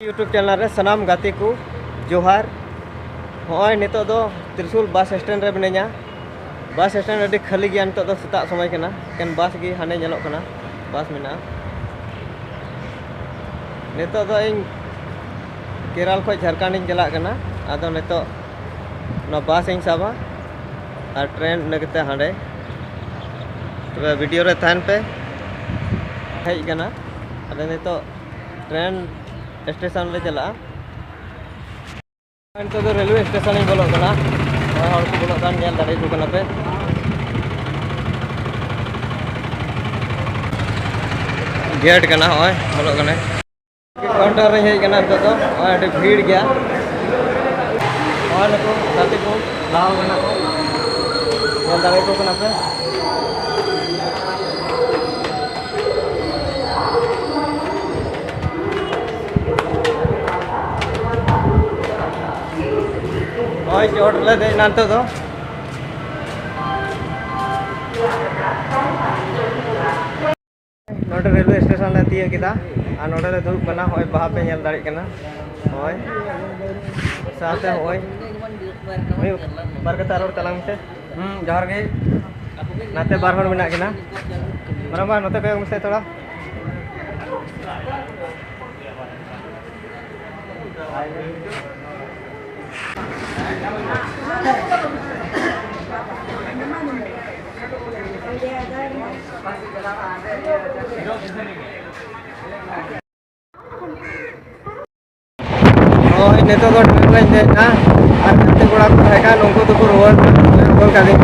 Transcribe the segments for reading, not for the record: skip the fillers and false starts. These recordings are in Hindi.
यूट्यूब चैनल रे सनाम गाते को जोहार होय नितो दो त्रिशूल बस स्टैंड रे मिनाया बस स्टैंड अभी खाली गया नितो दो सेता समय कना केन बस गी हाने नेलोग कना बस मिना नितो दो इन केरल खो झारखंड इन चला कना आदो नितो न बस इन साबा और ट्रेन लगते हांडे तो वीडियो रे थान पे हेज कना अदो नितो ट्रेन स्टेशन ले चला तो रेलवे स्टेशन ही बोलो कना और को बोलो कान नेल दाड़े को कना पे गेट कना होय बोलो कने काउंटर रे हे कना तो और भीड़ गया और को गाते को लाव कना को नेल दाड़े को कना पे और चोट ले दे नांतो दो नोटे रेलवे स्टेशन ले तिया किदा आ नोटे ले दुब कना होय बहा पे नेल दाड़ी कना होय साथे होय होय बरकता रोड तलांग से जहर गे नाते बार हर मेना किना बराबर नोते पे मुसे थोड़ा नितो तो ट्रेन ले देना और गाते कोड़ा को हैका नोंको तो रोवर बोल का दिन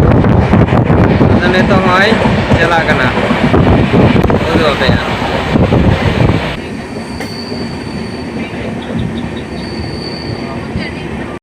तो नितो होय चला कना ओ दो पे